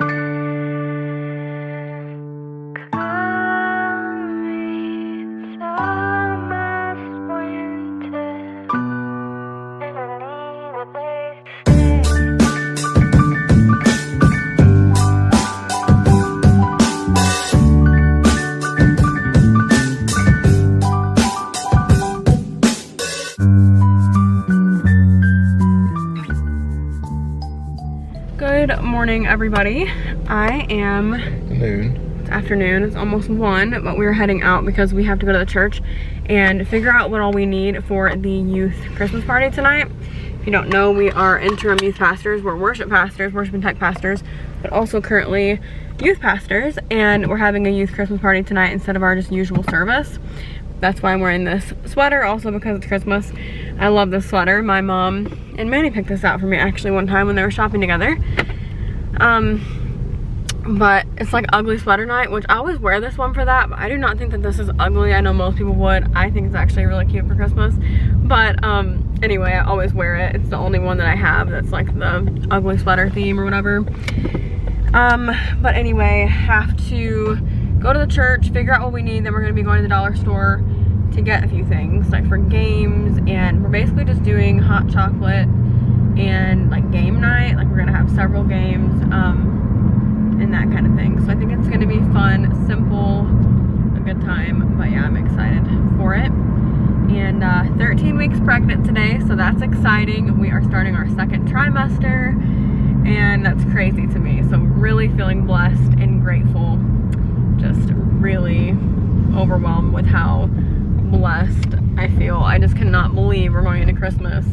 Good morning, everybody. It's afternoon, it's almost 1, but we're heading out because we have to go to the church and figure out what all we need for the youth Christmas party tonight. If you don't know, we are interim youth pastors. We're worship pastors, worship and tech pastors, but also currently youth pastors, and we're having a youth Christmas party tonight instead of our just usual service. That's why I'm wearing this sweater, also because it's Christmas. I love this sweater. My mom and Manny picked this out for me actually one time when they were shopping together. But it's like ugly sweater night, which I always wear this one for that, but I do not think that this is ugly. I know most people would. I think it's actually really cute for Christmas. But anyway, I always wear it. It's the only one that I have that's like the ugly sweater theme or whatever. But anyway, have to go to the church, figure out what we need, then we're gonna be going to the dollar store to get a few things, like for games, and we're basically just doing hot chocolate and like game night. Like we're gonna have several games, and that kind of thing. So I think it's gonna be fun, simple, a good time, but yeah, I'm excited for it. And 13 weeks pregnant today, so that's exciting. We are starting our 2nd trimester, and that's crazy to me. So really feeling blessed and grateful. Just really overwhelmed with how blessed I feel. I just cannot believe we're going into Christmas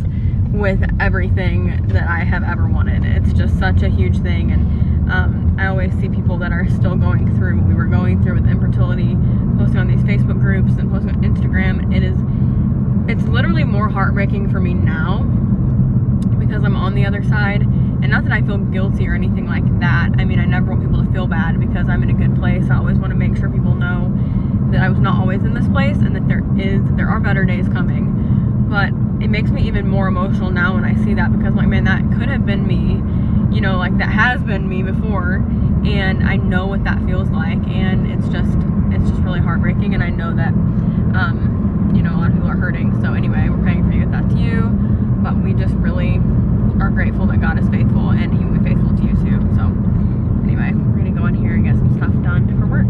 with everything that I have ever wanted. It's just such a huge thing, and I always see people that are still going through what we were going through with infertility, posting on these Facebook groups and posting on Instagram. It's literally more heartbreaking for me now because I'm on the other side. And not that I feel guilty or anything like that. I mean, I never want people to feel bad because I'm in a good place. I always want to make sure people know that I was not always in this place and that there are better days coming. But it makes me even more emotional now when I see that, because like, man, that could have been me, you know, like that has been me before, and I know what that feels like, and it's just really heartbreaking, and I know that you know, a lot of people are hurting. So anyway, we're praying for you if that's you, but we just really are grateful that God is faithful, and He will be faithful to you too. So anyway, we're gonna go in here and get some stuff done for work.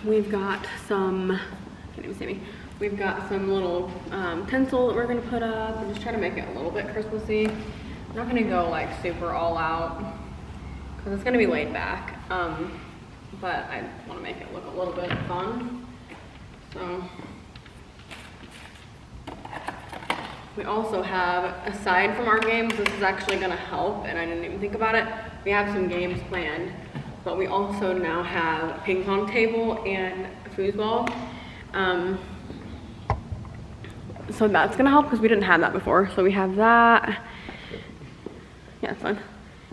We've got some, can't even see me. We've got some little tinsel that we're gonna put up and just try to make it a little bit Christmassy. I'm not gonna go like super all out because it's gonna be laid back. But I want to make it look a little bit fun. So we also have, aside from our games, this is actually going to help, and I didn't even think about it. We have some games planned, but we also now have a ping pong table and a foosball. So that's going to help because we didn't have that before. So we have that. Yeah, it's fun.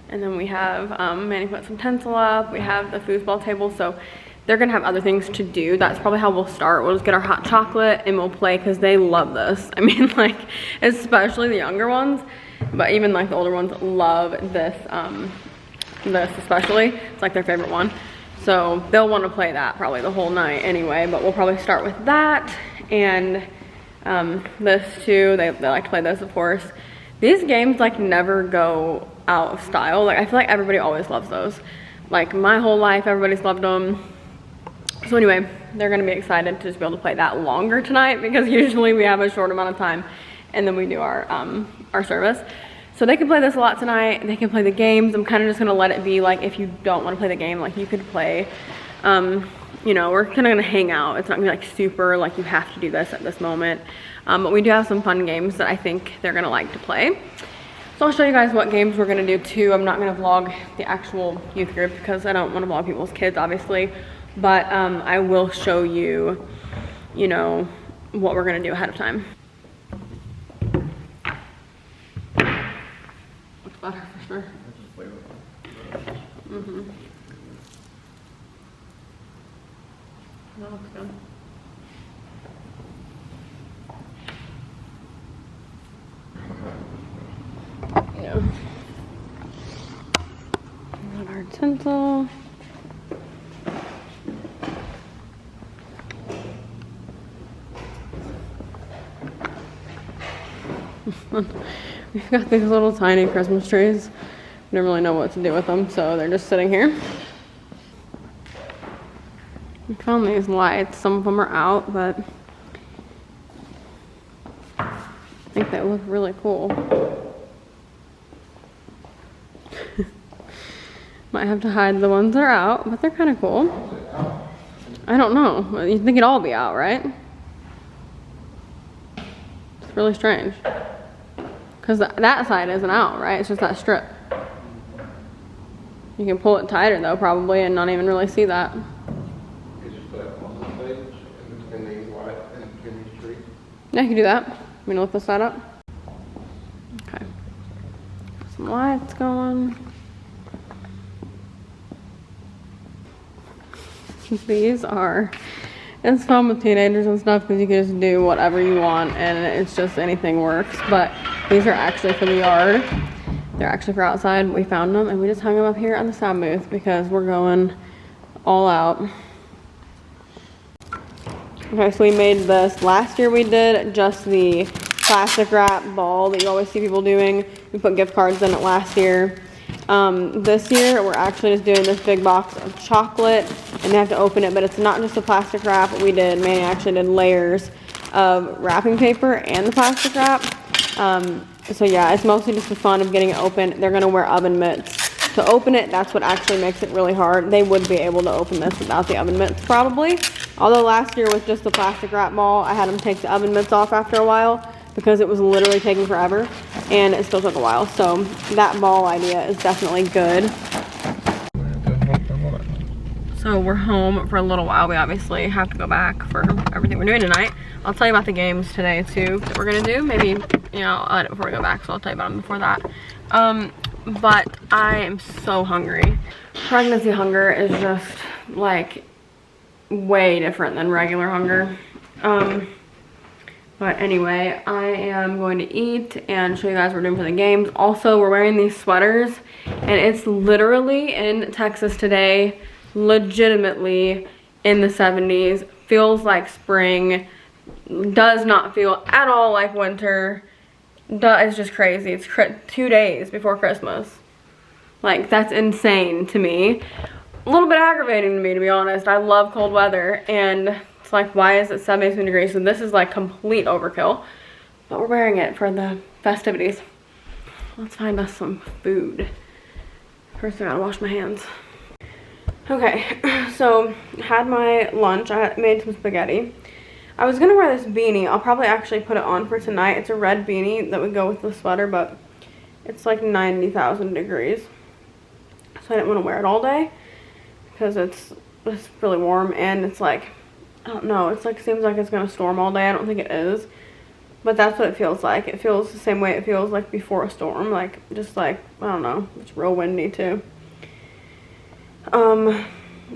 And then we have, Manny put some tinsel up. We have the foosball table. So they're gonna have other things to do. That's probably how we'll start. We'll just get our hot chocolate and we'll play, because they love this. I mean, like, especially the younger ones, but even like the older ones love this, this especially. It's like their favorite one. So they'll want to play that probably the whole night anyway, but we'll probably start with that. And this too, they like to play this, of course. These games like never go out of style. Like, I feel like everybody always loves those. Like my whole life, everybody's loved them. So anyway, they're gonna be excited to just be able to play that longer tonight, because usually we have a short amount of time and then we do our service. So they can play this a lot tonight. They can play the games. I'm kind of just gonna let it be like, if you don't want to play the game, like you could play, you know, we're kind of gonna hang out. It's not gonna be like super like you have to do this at this moment. But we do have some fun games that I think they're gonna like to play. So I'll show you guys what games we're gonna do too. I'm not gonna vlog the actual youth group because I don't wanna vlog people's kids, obviously. But I will show you, you know, what we're gonna do ahead of time. Looks better for sure. Mm-hmm. That looks good. Yeah. tinsel. We've got these little tiny Christmas trees. We don't really know what to do with them, so they're just sitting here. We found these lights. Some of them are out, but I think they look really cool. Might have to hide the ones that are out, but they're kind of cool. I don't know. You'd think it'd all be out, right? It's really strange. Because that side isn't out, right? It's just that strip. You can pull it tighter though, probably, and not even really see that. You just put it on the page in between these white and between these trees. Yeah, you can do that. I'm gonna lift this side up. Okay. Some lights going. These are, it's fun with teenagers and stuff because you can just do whatever you want and it's just anything works. But these are actually for the yard. They're actually for outside. We found them and we just hung them up here on the sound booth because we're going all out. Okay, so we made this. Last year we did just the plastic wrap ball that you always see people doing. We put gift cards in it last year. This year we're actually just doing this big box of chocolate and they have to open it, but it's not just the plastic wrap. Manny actually did layers of wrapping paper and the plastic wrap. So yeah, it's mostly just the fun of getting it open. They're gonna wear oven mitts to open it. That's what actually makes it really hard. They would be able to open this without the oven mitts probably. Although last year with just the plastic wrap ball, I had them take the oven mitts off after a while because it was literally taking forever and it still took a while. So that ball idea is definitely good. So we're home for a little while. We obviously have to go back for everything we're doing tonight. I'll tell you about the games today too that we're gonna do. Maybe, you know, I'll edit before we go back, so I'll tell you about them before that. But I am so hungry. Pregnancy hunger is just like way different than regular hunger. But anyway, I am going to eat and show you guys what we're doing for the games. Also, we're wearing these sweaters and it's literally in Texas today, legitimately in the 70s. Feels like spring, does not feel at all like winter. It's just crazy. It's 2 days before Christmas. Like, that's insane to me. A little bit aggravating to me, to be honest. I love cold weather and it's like, why is it 77 degrees? So this is like complete overkill, but we're wearing it for the festivities. Let's find us some food. First I gotta wash my hands. Okay, so had my lunch. I made some spaghetti. I was gonna wear this beanie. I'll probably actually put it on for tonight. It's a red beanie that would go with the sweater, but it's like 90,000 degrees. So I didn't want to wear it all day because it's really warm and it's like, I don't know, it's like, seems like it's gonna storm all day. I don't think it is, but that's what it feels like. It feels the same way it feels like before a storm, like just like, I don't know, it's real windy too.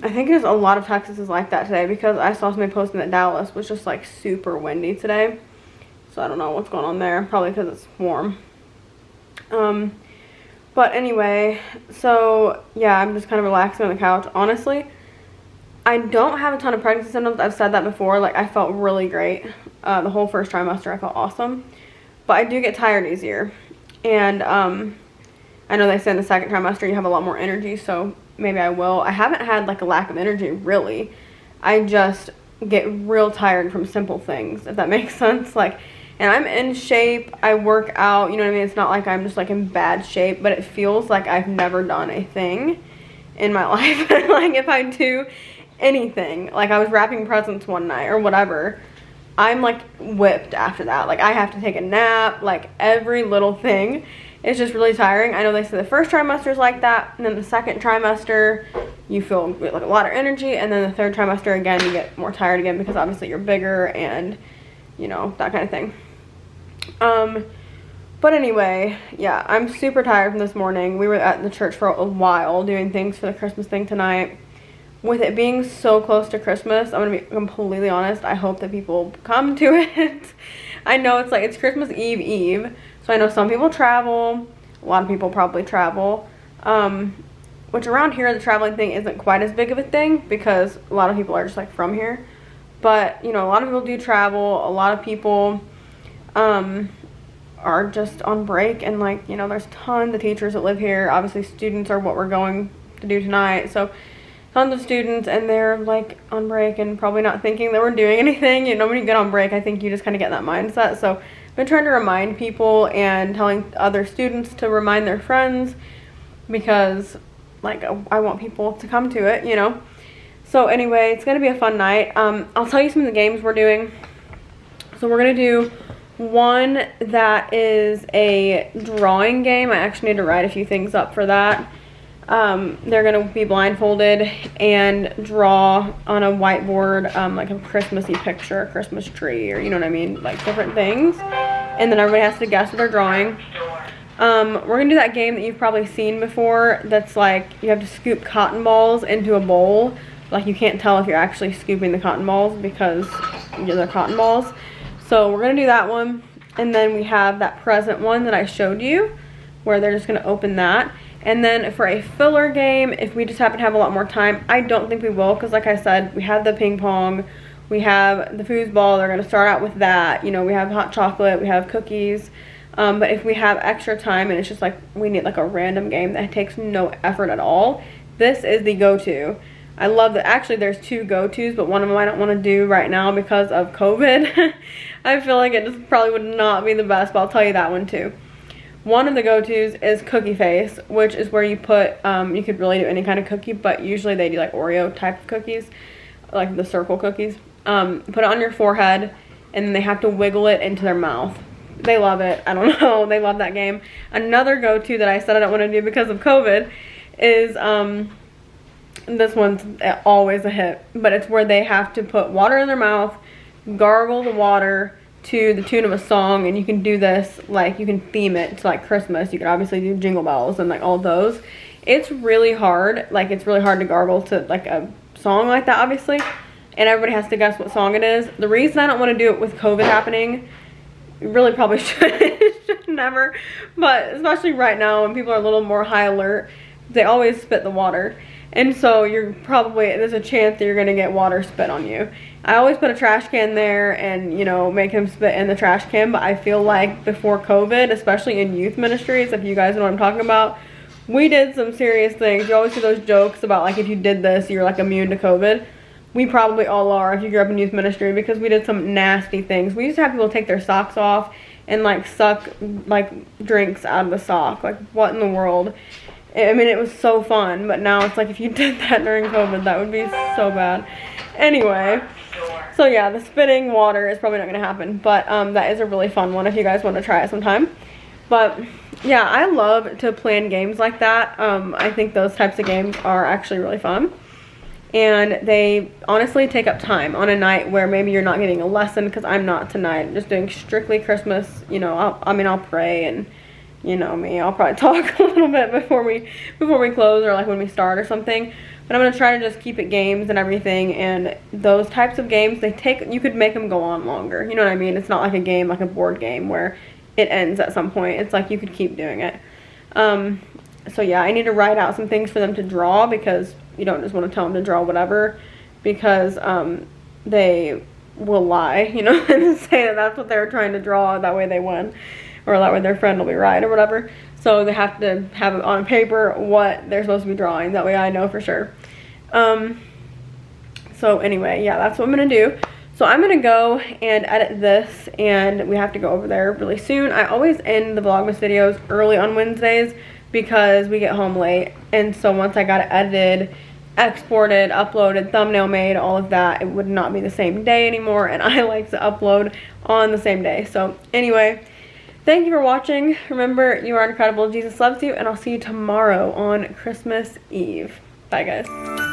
I think there's a lot of Texas is like that today because I saw somebody posting that Dallas was just like super windy today. So I don't know what's going on there, probably because it's warm. But anyway, so yeah, I'm just kind of relaxing on the couch. Honestly, I don't have a ton of pregnancy symptoms. I've said that before. Like, I felt really great. The whole first trimester, I felt awesome. But I do get tired easier. And I know they say in the second trimester you have a lot more energy, so maybe I will. I haven't had like a lack of energy, really. I just get real tired from simple things, if that makes sense. Like, and I'm in shape. I work out, you know what I mean? It's not like I'm just like in bad shape, but it feels like I've never done a thing in my life. Like, if I do anything, like I was wrapping presents one night or whatever, I'm like whipped after that. Like, I have to take a nap, like every little thing. It's just really tiring. I know they say the first trimester is like that, and then the second trimester you feel like a lot of energy, and then the third trimester again you get more tired again because obviously you're bigger and, you know, that kind of thing. But anyway, yeah, I'm super tired from this morning. We were at the church for a while doing things for the Christmas thing tonight. With it being so close to Christmas, I'm gonna be completely honest, I hope that people come to it. I know it's like, it's Christmas Eve, so I know some people travel, a lot of people probably travel, which around here the traveling thing isn't quite as big of a thing because a lot of people are just like from here. But, you know, a lot of people do travel. A lot of people are just on break, and like, you know, there's tons of teachers that live here. Obviously students are what we're going to do tonight, so tons of students, and they're like on break and probably not thinking that we're doing anything. You know, when you get on break, I think you just kind of get that mindset. So I've been trying to remind people and telling other students to remind their friends, because like I want people to come to it, you know. So anyway, it's gonna be a fun night. I'll tell you some of the games we're doing. So we're gonna do one that is a drawing game. I actually need to write a few things up for that. They're gonna be blindfolded and draw on a whiteboard like a Christmassy picture, a Christmas tree, or you know what I mean, like different things. And then everybody has to guess what they're drawing. We're gonna do that game that you've probably seen before, that's like you have to scoop cotton balls into a bowl. Like you can't tell if you're actually scooping the cotton balls because they're cotton balls. So we're gonna do that one. And then we have that present one that I showed you, where they're just gonna open that. And then for a filler game, if we just happen to have a lot more time, I don't think we will, because like I said, we have the ping pong, we have the foosball. They're gonna start out with that. You know, we have hot chocolate, we have cookies. But if we have extra time and it's just like we need like a random game that takes no effort at all, this is the go-to. I love that. Actually, there's two go-tos, but one of them I don't want to do right now because of COVID. I feel like it just probably would not be the best, but I'll tell you that one too. One of the go-tos is Cookie Face, which is where you put, you could really do any kind of cookie, but usually they do like Oreo type of cookies, like the circle cookies. Put it on your forehead, and then they have to wiggle it into their mouth. They love it. I don't know. They love that game. Another go-to that I said I don't want to do because of COVID is, this one's always a hit, but it's where they have to put water in their mouth, gargle the water to the tune of a song, and you can do this, like you can theme it to like Christmas. You can obviously do Jingle Bells and like all those. It's really hard. Like it's really hard to gargle to like a song like that, obviously, and everybody has to guess what song it is. The reason I don't want to do it with COVID happening, you really probably should never, but especially right now when people are a little more high alert, they always spit the water. And so there's a chance that you're gonna get water spit on you. I always put a trash can there and, you know, make him spit in the trash can, but I feel like before COVID, especially in youth ministries, if you guys know what I'm talking about, we did some serious things. You always see those jokes about like if you did this, you're like immune to COVID. We probably all are if you grew up in youth ministry, because we did some nasty things. We used to have people take their socks off and like suck like drinks out of the sock. Like what in the world? I mean, it was so fun, but now it's like if you did that during COVID, that would be so bad. Anyway, so yeah, the spitting water is probably not going to happen, but that is a really fun one if you guys want to try it sometime. But yeah, I love to plan games like that. I think those types of games are actually really fun, and they honestly take up time on a night where maybe you're not getting a lesson, because I'm not tonight. I'm just doing strictly Christmas. You know, I'll pray, and you know me, I'll probably talk a little bit before we close, or like when we start or something. But I'm gonna try to just keep it games and everything, and those types of games, you could make them go on longer. You know what I mean? It's not like a game, like a board game where it ends at some point. It's like you could keep doing it. So yeah, I need to write out some things for them to draw, because you don't just want to tell them to draw whatever, because they will lie, you know, and say that that's what they were trying to draw. That way they win. Or that way their friend will be right or whatever. So they have to have it on paper what they're supposed to be drawing. That way I know for sure. So anyway, yeah, that's what I'm going to do. So I'm going to go and edit this, and we have to go over there really soon. I always end the Vlogmas videos early on Wednesdays because we get home late. And so once I got it edited, exported, uploaded, thumbnail made, all of that, it would not be the same day anymore. And I like to upload on the same day. So anyway, thank you for watching. Remember, you are incredible. Jesus loves you, and I'll see you tomorrow on Christmas Eve. Bye, guys.